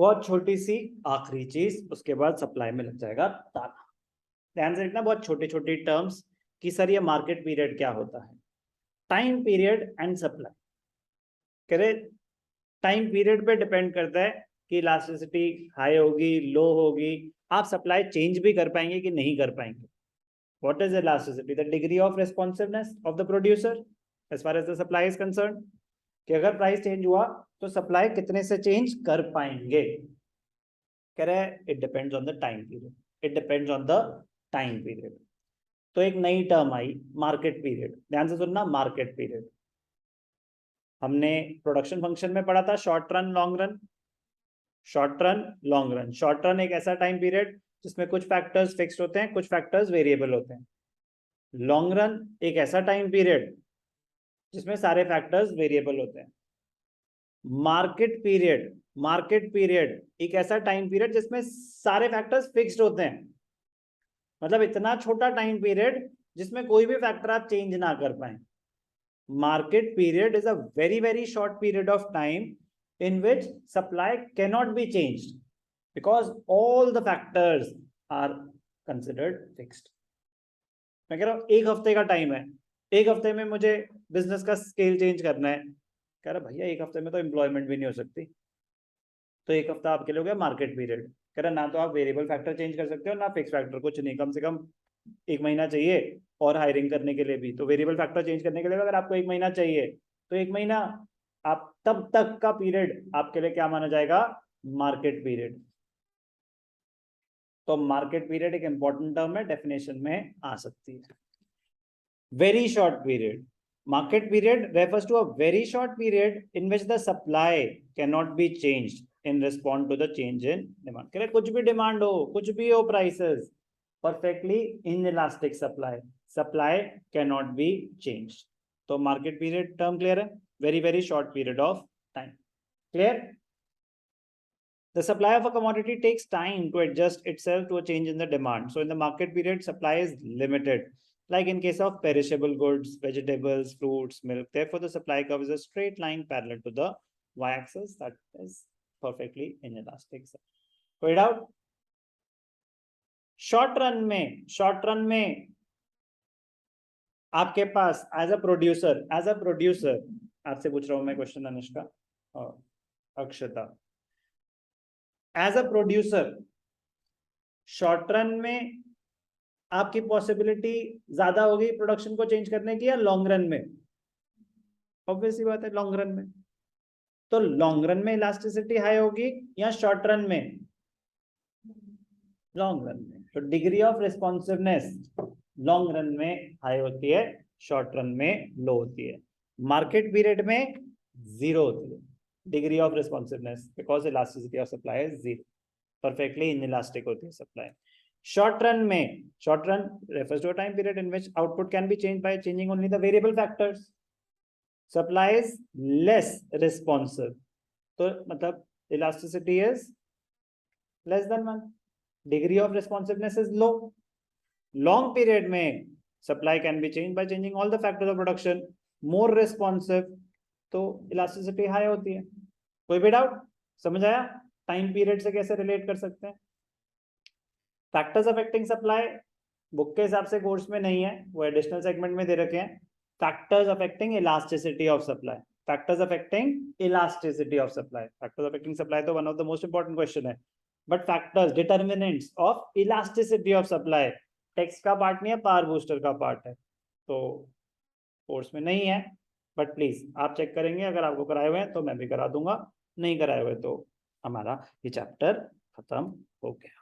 बहुत छोटी सी आखिरी चीज, उसके बाद सप्लाई में लग जाएगा ताला। ध्यान से देखना, बहुत छोटी छोटी टर्म्स कि सर ये मार्केट पीरियड क्या होता है। टाइम पीरियड एंड सप्लाई, करे टाइम पीरियड पे डिपेंड करता है कि इलास्टिसिटी हाई होगी लो होगी, आप सप्लाई चेंज भी कर पाएंगे कि नहीं कर पाएंगे। What is elasticity? The degree of responsiveness of the producer as far as the supply is concerned, कि अगर प्राइस चेंज हुआ तो सप्लाई कितने से चेंज कर पाएंगे। कह रहे हैं it depends on the time period, it depends on the time period. तो एक नई टर्म आई, मार्केट पीरियड। ध्यान से सुनना, मार्केट पीरियड हमने प्रोडक्शन फंक्शन में पढ़ा था, short run long run. Short run long run, short run एक ऐसा टाइम पीरियड जिसमें कुछ फैक्टर्स फिक्स्ड होते हैं, कुछ फैक्टर्स वेरिएबल होते हैं। लॉन्ग रन एक ऐसा टाइम पीरियड जिसमें सारे फैक्टर्स वेरिएबल होते हैं। मार्केट पीरियड, मार्केट पीरियड एक ऐसा टाइम पीरियड जिसमें सारे फैक्टर्स फिक्स्ड होते हैं। मतलब इतना छोटा टाइम पीरियड जिसमें कोई भी फैक्टर आप चेंज ना कर पाए। Market period is a very very short period of time in which supply cannot be changed because all the factors are considered fixed. मैं कह रहा हूँ एक हफ्ते का टाइम है, एक हफ्ते में मुझे बिजनेस का स्केल चेंज करना है। कह रहा भैया एक हफ्ते में तो एम्प्लॉयमेंट भी नहीं हो सकती, तो एक हफ्ता आपके लिए हो गया मार्केट पीरियड। कह रहा ना तो आप वेरिएबल फैक्टर चेंज कर सकते हो ना फिक्स फैक्टर, कुछ नहीं, कम से कम एक महीना चाहिए। और हायरिंग करने के लिए भी तो वेरिएबल फैक्टर चेंज करने के लिए अगर आपको एक महीना चाहिए तो एक महीना आप तब तक का पीरियड आपके लिए क्या माना जाएगा? Market period. तो मार्केट पीरियड एक इंपॉर्टेंट टर्म है, डेफिनेशन में आ सकती है। Very short period, market period refers to a very short period in which the supply cannot be changed in response to the change in demand। कह रहे कुछ भी डिमांड हो, कुछ भी हो, prices perfectly inelastic supply, supply cannot be changed। तो market period term clear है, very very short period of time। Clear? The supply of a commodity takes time to adjust itself to a change in the demand. So in the market period, supply is limited. Like in case of perishable goods, vegetables, fruits, milk. Therefore, the supply curve is a straight line parallel to the y-axis. That is perfectly inelastic. कोई doubt? Short run में आपके पास as a producer आपसे पूछ रहा हूं मैं question, Anushka और Akshata. As a producer short run में आपकी पॉसिबिलिटी ज्यादा होगी प्रोडक्शन को चेंज करने की या लॉन्ग रन में? ऑब्वियसली बात है, लॉन्ग रन में। तो लॉन्ग रन में इलास्टिसिटी हाई होगी या शॉर्ट रन में? लॉन्ग रन में। तो degree of responsiveness long run में हाई होती है, शॉर्ट रन में लो होती है। मार्केट पीरियड में जीरो होती है degree of responsiveness, because elasticity of supply is zero, perfectly inelastic होती है सप्लाई। शॉर्ट रन में, short run refers to a time period in which output can be changed by changing only the variable factors, supply is less responsive, तो मतलब elasticity is less than 1, degree of responsiveness is low। long period में supply can be changed by changing all the factors of production, more responsive, तो elasticity high होती है। कोई भी doubt? समझ आया टाइम पीरियड से कैसे रिलेट कर सकते हैं? फैक्टर्स अफेक्टिंग सप्लाई बुक के हिसाब से कोर्स में नहीं है, वो एडिशनल सेगमेंट में दे रखे हैं। Factors affecting elasticity of supply, factors affecting elasticity of supply, factors affecting supply तो one of the most important question है। But factors determinants of elasticity of supply text का पार्ट नहीं है, पावर बूस्टर का पार्ट है, तो course में नहीं है। बट प्लीज आप चेक करेंगे, अगर आपको कराए हुए हैं तो मैं भी करा दूंगा, नहीं कराए हुए तो हमारा ये चैप्टर खत्म हो गया।